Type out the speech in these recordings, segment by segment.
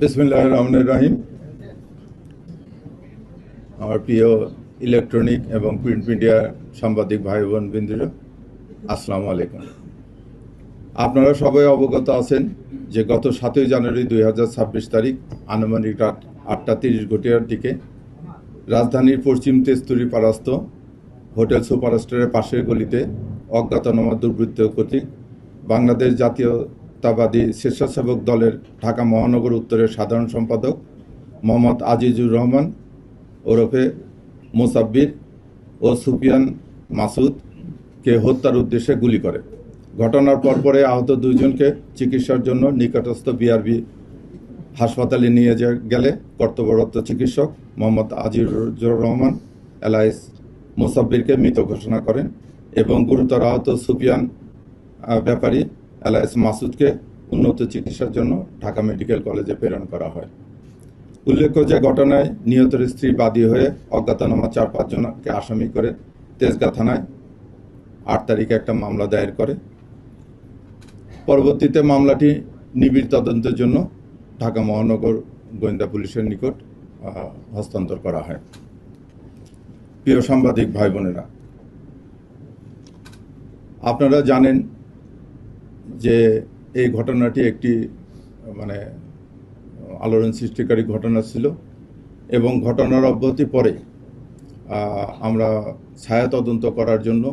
বিসমিল্লাহির রহমানির রহিম। আমার প্রিয় ইলেকট্রনিক এবং প্রিন্ট মিডিয়া সাংবাদিক ভাই বোন বৃন্দরা, আসসালামু আলাইকুম। আপনারা সবাই অবগত আছেন যে গত 7ই জানুয়ারি 2026 তারিখ আনুমানিক রাত 8:30 দিকে রাজধানীর পশ্চিম তেজতুরি পাড়াস্থ হোটেল সুপারস্টারের পাশের গলিতে অজ্ঞাতনামা দুর্বৃত্ত কর্তৃক বাংলাদেশ জাতীয়তাবাদী স্বেচ্ছাসেবক দলের ঢাকা মহানগর উত্তরের সাধারণ সম্পাদক মোহাম্মদ আজিজুর রহমান ওরফে মোসাব্বির ও সুফিয়ান মাসুদকে হত্যার উদ্দেশ্যে গুলি করে। ঘটনার পরপরে আহত দুইজনকে চিকিৎসার জন্য নিকটস্থ বিআরবি হাসপাতালে নিয়ে গেলে কর্তব্যরত চিকিৎসক মোহাম্মদ আজিজুর রহমান এলাইস মোসাব্বিরকে মৃত ঘোষণা করেন এবং গুরুতর আহত সুফিয়ান ব্যাপারী এলাইস মাসুদকে উন্নত চিকিৎসার জন্য ঢাকা মেডিকেল কলেজে প্রেরণ করা হয়। উল্লেখ্য যে ঘটনায় নিহতের স্ত্রী বাদী হয়ে অজ্ঞাতনামা 4-5 জনকে আসামি করে তেজগাঁ থানায় 8 তারিখে একটা মামলা দায়ের করে। পরবর্তীতে মামলাটি নিবিড় তদন্তের জন্য ঢাকা মহানগর গোয়েন্দা পুলিশের নিকট হস্তান্তর করা হয়। প্রিয় সাংবাদিক ভাই বোনেরা, আপনারা জানেন যে এই ঘটনাটি একটি আলোড়ন সৃষ্টিকারী ঘটনা ছিল এবং ঘটনার অব্যাহতি পরে আমরা ছায়া তদন্ত করার জন্য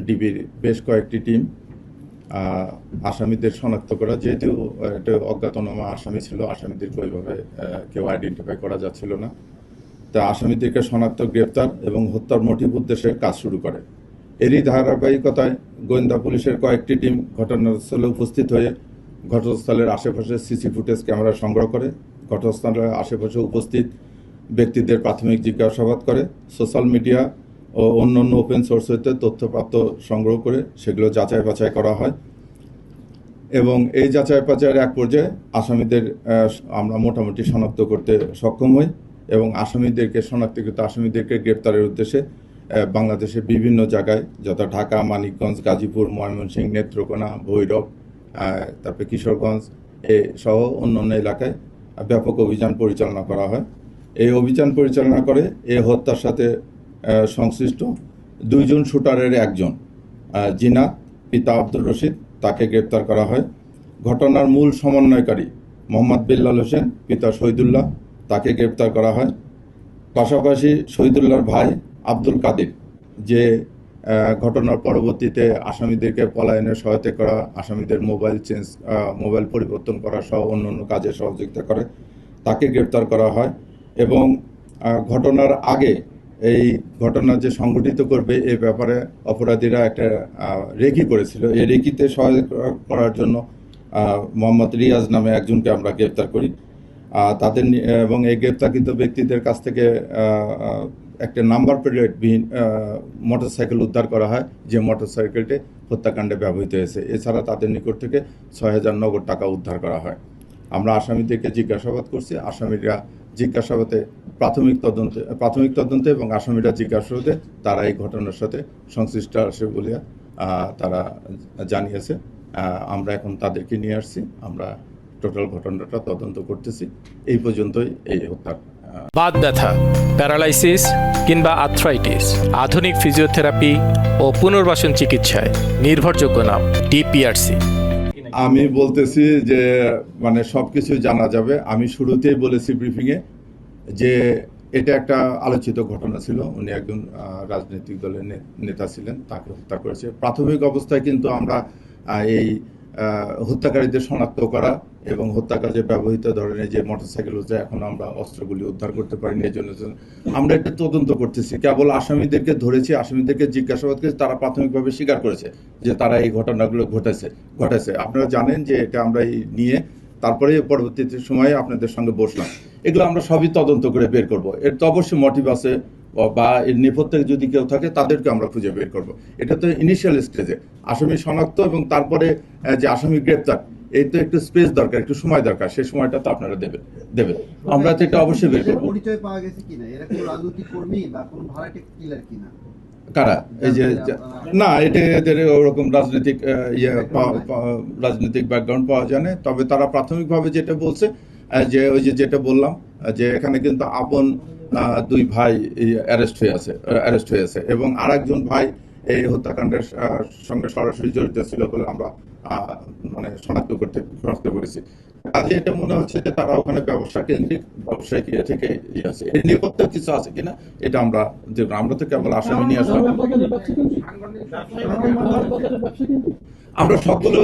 ডিবির বেশ কয়েকটি টিম আসামিদের শনাক্ত করা, যেহেতু এটা অজ্ঞাতনামা আসামি ছিল, আসামিদেরকে ওইভাবে কেউ আইডেন্টিফাই করা যাচ্ছিল না, তা আসামিদেরকে শনাক্ত, গ্রেপ্তার এবং হত্যার মোটিভ উদ্দেশ্যে কাজ শুরু করে। এরই ধারাবাহিকতায় গোয়েন্দা পুলিশের কয়েকটি টিম ঘটনাস্থলে উপস্থিত হয়ে ঘটনাস্থলের আশেপাশে সিসি ফুটেজ ক্যামেরা সংগ্রহ করে, ঘটনাস্থলের আশেপাশে উপস্থিত ব্যক্তিদের প্রাথমিক জিজ্ঞাসাবাদ করে, সোশ্যাল মিডিয়া ও অন্যান্য ওপেন সোর্স হইতে তথ্যপ্রাপ্ত সংগ্রহ করে সেগুলো যাচাই বাছাই করা হয় এবং এই যাচাই বাছাইয়ের এক পর্যায়ে আসামিদের আমরা মোটামুটি শনাক্ত করতে সক্ষম হই এবং শনাক্তকৃত আসামিদেরকে গ্রেপ্তারের উদ্দেশ্যে বাংলাদেশের বিভিন্ন জায়গায়, যথা ঢাকা, মানিকগঞ্জ, গাজীপুর, ময়মনসিংহ, নেত্রকোনা, ভৈরব, তারপরে কিশোরগঞ্জ সহ অন্যান্য এলাকায় ব্যাপক অভিযান পরিচালনা করা হয়। এই অভিযান পরিচালনা করে এই হত্যার সাথে সংশ্লিষ্ট 2 জন শুটারের একজন জিনা পিতা আব্দুর রশিদ, তাকে গ্রেপ্তার করা হয়। ঘটনার মূল সমন্বয়কারী মোহাম্মদ বিল্লাল হোসেন পিতা শহীদুল্লাহ, তাকে গ্রেপ্তার করা হয়। পাশাপাশি শহীদুল্লাহর ভাই আব্দুল কাদির, যে ঘটনার পরবর্তীতে আসামিদেরকে পলায়নে সহায়তা করা, আসামিদের মোবাইল পরিবর্তন করা সহ অন্যান্য কাজে সহযোগিতা করে, তাকে গ্রেপ্তার করা হয়। এবং ঘটনার আগে এই ঘটনা যে সংগঠিত করবে এ ব্যাপারে অপরাধীরা একটা রেকি করেছিল, এই রেকিতে সহায়তা করার জন্য মোহাম্মদ রিয়াজ নামে একজনকে আমরা গ্রেপ্তার করি। এবং এই গ্রেপ্তারকৃত ব্যক্তিদের কাছ থেকে একটা নাম্বার প্লেটবিহীন মোটরসাইকেল উদ্ধার করা হয়, যে মোটরসাইকেলটি হত্যাকাণ্ডে ব্যবহৃত হয়েছে। এছাড়া তাদের নিকট থেকে 6,000 নগদ টাকা উদ্ধার করা হয়। আমরা আসামিদেরকে জিজ্ঞাসাবাদ করছি, আসামিরা জিজ্ঞাসাবাদে প্রাথমিক তদন্তে এবং আসামিরা জিজ্ঞাসাবাদে তারা এই ঘটনার সাথে সংশ্লিষ্ট আছে বলে তারা জানিয়েছে। আমরা এখন তাদেরকে নিয়ে আসছি, আমরা টোটাল ঘটনাটা তদন্ত করতেছি। এই পর্যন্তই এই হত্যার। বাত ব্যথা, প্যারালাইসিস কিংবা আর্থ্রাইটিস, আধুনিক ফিজিওথেরাপি ও পুনর্বাসন চিকিৎসায় নির্ভরযোগ্য নাম ডিপিআরসি। আমি বলতেছি যে সবকিছু জানা যাবে। আমি শুরুতেই বলেছি ব্রিফিংয়ে যে এটা একটা আলোচিত ঘটনা ছিল। উনি একজন রাজনৈতিক দলের নেতা ছিলেন, তাকে হত্যা করেছে। প্রাথমিক অবস্থায় কিন্তু আমরা এই হত্যাকারীদের শনাক্ত করা এবং হত্যা কাজে ব্যবহৃত ধরনের যে মোটরসাইকেল হচ্ছে, এখন আমরা অস্ত্রগুলি উদ্ধার করতে পারিনি। এই জন্য আমরা এটা তদন্ত করতেছি। কেবল আসামিদেরকে ধরেছি, আসামিদেরকে জিজ্ঞাসাবাদ করেছি, তারা প্রাথমিকভাবে স্বীকার করেছে যে তারা এই ঘটনাগুলো ঘটেছে। আপনারা জানেন যে এটা আমরা নিয়ে তারপরে পরবর্তীতে সময়ে আপনাদের সঙ্গে বসলাম। এগুলো আমরা সবই তদন্ত করে বের করব। এর তো অবশ্যই মোটিভ আছে বা এর নেপথ্যে যদি কেউ থাকে তাদেরকে আমরা খুঁজে বের করব। এটা তো ইনিশিয়াল স্টেজে আসামি শনাক্ত এবং তারপরে যে আসামি গ্রেপ্তার, এই তো একটু স্পেস দরকার, একটু সময় দরকার। সেই সময়টা তো আপনারা দেবেন। আমরা তো এটা অবশ্যই বের করব। পরিচয় পাওয়া গেছে কিনা, এরা কোনো রাজনৈতিক কর্মী বা কোনো ভাড়াটে কিলার কিনা? কারা? এই যে না, এটা এদের ওরকম রাজনৈতিক ব্যাকগ্রাউন্ড পাওয়া যায় না। তবে তারা প্রাথমিকভাবে যেটা বলছে যে ওই যে যেটা বললাম যে এখানে কিন্তু আপন দুই ভাই অ্যারেস্ট হয়েছে এবং আরেকজন ভাই এই হত্যাকাণ্ডের সঙ্গে সরাসরি জড়িত ছিল বলে আমরা মানে শনাক্ত করেছি। কাজে এটা মনে হচ্ছে যে তারা ওখানে ব্যবসা কেন্দ্রিক ব্যবসায়িক থেকে আছে, এর নেপথ্যে কিছু আছে কিনা এটা আমরা আমরা তো কেবল আসামি নিয়ে আসলাম। আমরা সবগুলো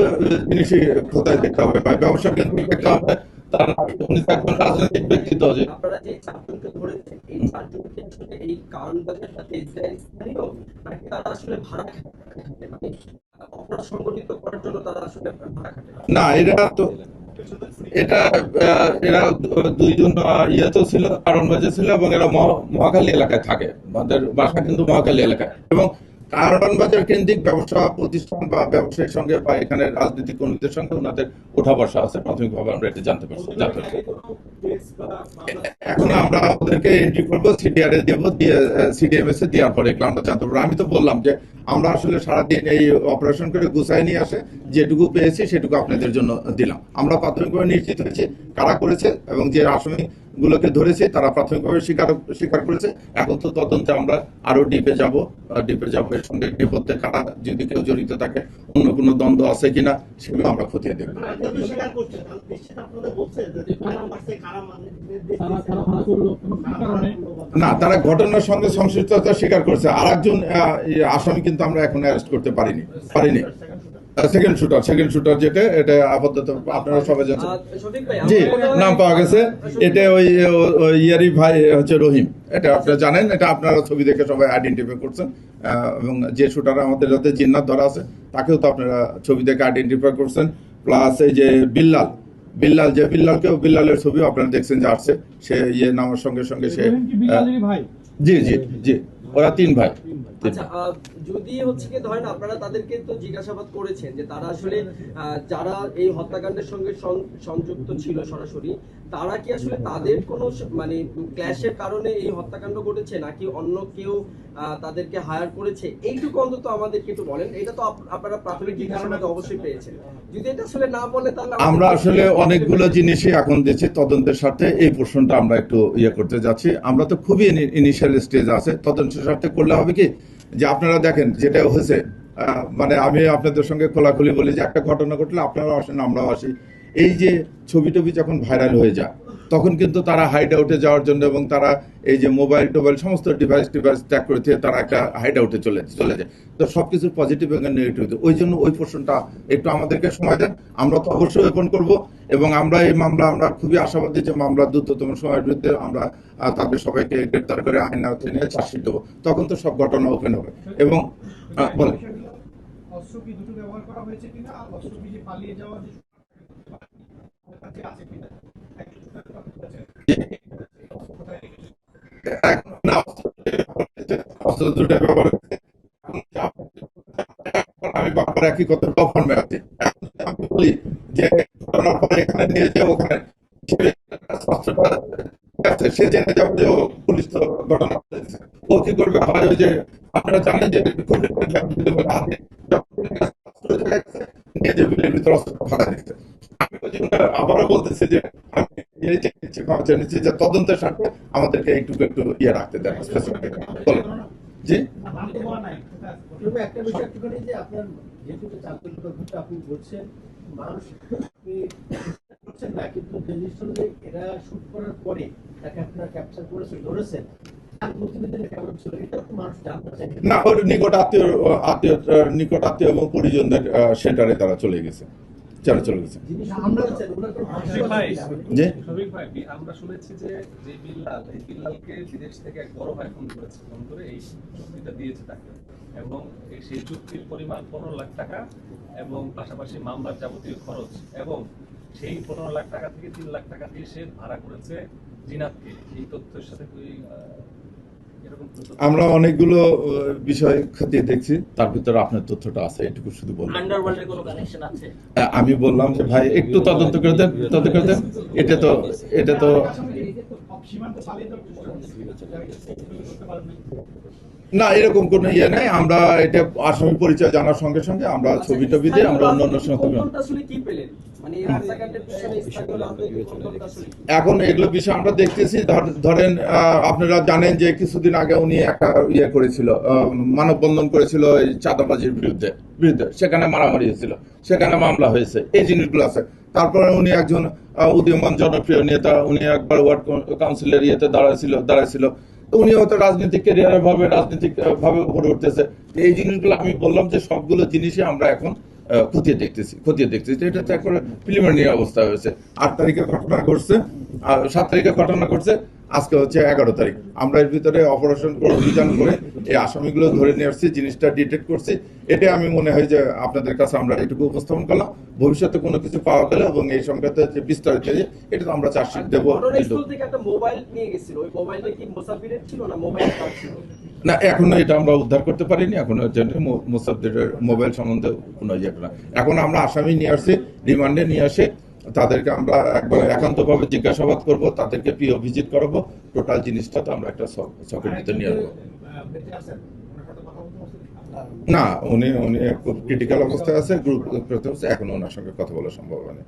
জিনিসই কোথায় দেখতে হবে, ব্যবসা কেন্দ্রিক দেখতে হবে। তার উনি তো একজন রাজনৈতিক ব্যক্তিত্ব যে আপনারা যে চারজনকে ধরেছেন এই চারজনকে আসলে এই কারণবাজার সাথে ইসরায়েল স্থানীয় নাকি তারা আসলে ভাড়া খাটে, মানে অপরাধ সংগঠিত করার জন্য তারা আসলে ভাড়া খাটে? না, এরা দুইজন ইয়েতেও ছিল, কারণ বাজে ছিল এবং এরা মহাখালী এলাকায় থাকে, আমাদের বাসা কিন্তু মহাখালী এলাকায় এবং কারণ বাজার কেন্দ্রিক ব্যবসা প্রতিষ্ঠান বা ব্যবসায়ীর সঙ্গে বা এখানে রাজনৈতিক কর্মীদের সঙ্গে ওনাদের ওঠা বসা আছে, প্রাথমিকভাবে আমরা এটা জানতে পারছি। এখন আমরা ওদেরকে এন্ট্রি করবো, সিডিআর এ দেবো, দিয়ে সিডিএমএস এ দেওয়ার পরে এগুলো আমরা জানতে পারবো। আমি তো বললাম যে আমরা আসলে সারাদিন এই অপারেশন করে গুছাই নিয়ে আসে যেটুকু পেয়েছি সেটুকু আপনাদের জন্য দিলাম। আমরা প্রাথমিকভাবে নিশ্চিত হয়েছি কারা করেছে এবং যে আসামি গুলোকে ধরেছে তারা প্রাথমিকভাবে স্বীকার করেছে। এখন তো তদন্তে আমরা আরো ডিপে যাব এর সঙ্গে নেপথ্যে কারা যদি কেউ জড়িত থাকে, অন্য কোনো দ্বন্দ্ব আছে কিনা সেগুলো আমরা খতিয়ে দেখবো। না, তারা ঘটনার সঙ্গে সংশ্লিষ্টতা স্বীকার করেছে। আর একজন আসামি কিন্তু আমরা এখন অ্যারেস্ট করতে পারিনি। সেকেন্ড শুটার যেটা, এটা আপাতত আপনারা সবাই জানেন। শফিক ভাই, জি, নাম পাওয়া গেছে। এটা ওই ইয়ারি ভাই হচ্ছে রহিম, এটা আপনারা জানেন, এটা আপনারা ছবি দেখে সবাই আইডেন্টিফাই করছেন। এবং যে শুটার আমাদের যাতে জিন্নাত ধরা আছে তাকেও তো আপনারা ছবি দেখে আইডেন্টিফাই করছেন। প্লাস এই যে বিল্লালের ছবি আপনারা দেখছেন যে আসছে, সে নামার সঙ্গে সঙ্গে সে জি ওরা তিন ভাই। আচ্ছা, যদি হচ্ছে কি ধরেন আপনারা তাদেরকে তো জিজ্ঞাসাবাদ করেছেন যে তারা আসলে যারা এই হত্যাকাণ্ডের সঙ্গে সংযুক্ত ছিল সরাসরি, তারা কি আসলে তাদের কোনো মানে ক্ল্যাশের কারণে এই হত্যাকাণ্ড ঘটেছে নাকি অন্য কেউ তাদেরকে হায়ার করেছে? এইটুকু অন্তত আমাদেরকে একটু বলেন। এটা তো আপনারা প্রাথমিক জিজ্ঞাসাবাদে অবশ্যই পেয়েছেন, যদি এটা আসলে না বলে তাহলে আমরা আসলে অনেকগুলো জিনিসই এখন দিচ্ছি তদন্তের সাথে। এই প্রশ্নটা আমরা একটু করতে যাচ্ছি। আমরা তো খুবই ইনিশিয়াল স্টেজে আছে, তদন্তের সাথে করলে হবে কি যে আপনারা দেখেন যেটা হয়েছে, মানে আমি আপনাদের সঙ্গে খোলাখুলি বলি যে একটা ঘটনা ঘটলে আপনারাও আসেন আমরাও আসি। এই যে ছবি টবি যখন ভাইরাল হয়ে যায় তখন কিন্তু তারা হাইড আউটে যাওয়ার জন্য এবং তারা এই যে মোবাইল টোবাইল সমস্ত ডিভাইস ট্যাগ করে তারা একটা হাইড আউটে চলে যায়। তো সবকিছুর পজিটিভ এবং নেগেটিভ, ওই জন্য ওই পোর্শনটা একটু আমাদেরকে সময় দেন, আমরা তো অবশ্যই ওপেন করবো এবং আমরা এই মামলা আমরা খুবই আশাবাদী যে মামলা দ্রুততম সময়ের বিরুদ্ধে আমরা তাদের সবাইকে গ্রেপ্তার করে আইন আওতায় নিয়ে চার্জশিট দেবো, তখন তো সব ঘটনা ওপেন হবে। এবং বলেন অস্ত্র কি দুটো ব্যবহার করা হয়েছে কিনা, আর অস্ত্র কি পালিয়ে যাওয়া আছে কিনা? আমি বাবার একই কথা ফর্মে আছি। আমি বলি যে ঘটনার পরে এখানে নিয়ে যে ওখানে সে জেনে যাবে যে পুলিশ তো ঘটনা ও কি করবে, হয় ওই যে আপনারা জানেন যে নিয়ে যে বিলের ভিতরে অস্ত্র ফাঁকা দিচ্ছে। আমি আবারও বলতেছি যে তদন্তের স্বার্থে আমাদেরকে একটু রাখতে দেন। জি, একটা বিষয় একটুখানি যে আপনার যেহেতু আপনি বলছেন মানুষ করছেন না, কিন্তু যে জিনিসটা যে এরা শুট করার পরে তাকে আপনারা ক্যাপচার করেছেন, ধরেছেন, না ওর নিকট আত্মীয় এবং পরিজনদের সেন্টারে তারা চলে গেছে। আমরা শুনেছি যে বিল্লালকে বিদেশ থেকে এক বড় ভাই ফোন করেছে, ফোন করে এই চুক্তিটা দিয়েছে তাকে, এবং সেই চুক্তির পরিমাণ 15 লাখ টাকা এবং পাশাপাশি মামলার যাবতীয় খরচ, এবং সেই 15 লাখ টাকা থেকে 3 লাখ টাকা দিয়ে সে ভাড়া করেছে জিনাতকে। এই তথ্যের সাথে আমরা অনেকগুলো বিষয় খতিয়ে দেখছি, তার ভিতরে আপনার তথ্যটা আছে, এটুকু শুধু বললাম। আন্ডারওয়ার্ল্ডের কোনো কানেকশন আছে? আমি বললাম যে ভাই একটু তদন্ত করে দেন। এটা তো না, এরকম কোন নাই। আমরা এটা আসামি পরিচয় জানার সঙ্গে সঙ্গে আমরা ছবি টবি দিয়ে আমরা অন্য আসলে কি পেলেন? মানে এই হত্যাকাণ্ডের পিছনে স্থানীয় রাজনৈতিক দলটা আসলে কি? এখন এগুলো বিষয় আমরা দেখতেছি। ধরেন আপনারা জানেন যে কিছুদিন আগে উনি একটা ইয়ে করেছিল, মানববন্ধন করেছিল এই চাঁদাবাজির বিরুদ্ধে, সেখানে মারামারি হয়েছিল, সেখানে মামলা হয়েছে, এই জিনিসগুলো আছে। তারপরে উনি একজন উদীয়মান জনপ্রিয় নেতা, উনি একবার ওয়ার্ড কাউন্সিলের ইয়েতে দাঁড়াইছিল। তো উনি হয়তো রাজনৈতিক ক্যারিয়ারের ভাবে রাজনৈতিক ভাবে উপরে উঠতেছে। এই জিনিসগুলো আমি বললাম যে সবগুলো জিনিসই আমরা এখন খতিয়ে দেখতেছি। এটা তো এখন প্রিলিমিনারি অবস্থা হয়েছে। 8 তারিখে ঘটনা ঘটছে, 7 তারিখে ঘটনা ঘটছে, আজকে হচ্ছে 11 তারিখ। আমরা এর ভিতরে অপারেশন অভিযান করে এই আসামিগুলো ধরে নিয়ে আসছি, জিনিসটা ডিটেক্ট করছি। এটা আমি মনে হয় যে আপনাদের কাছে আমরা এটুকু উপস্থাপন করলাম। ভবিষ্যতে কোনো কিছু পাওয়া গেলে এবং এই সংক্রান্ত যে বিস্তারিত এটা তো আমরা চার্জশিট দেবো। ঘটনাস্থল থেকে একটা মোবাইল নিয়ে গেছিল, ওই মোবাইলটা কি মোসাফিরের ছিল না মোবাইল কার ছিল? না, এখনো এটা আমরা উদ্ধার করতে পারিনি। এখনো মোসাদ্দেরের মোবাইল সম্বন্ধে কোনো ইয়ে না। এখন আমরা আসামি নিয়ে আসছি, রিমান্ডে নিয়ে আসে তাদেরকে আমরা একবার একান্তভাবে জিজ্ঞাসাবাদ করব, তাদেরকে পিও ভিজিট করাবো, টোটাল জিনিসটা তো আমরা একটা সকেট ভিতরে নিয়ে আসবো। বেঁচে আছেন ওনার সাথে কথা বলতে পারছেন? না, উনি খুব ক্রিটিক্যাল অবস্থায় আছে, গ্রুপ এখন ওনার সঙ্গে কথা বলা সম্ভব হয়নি।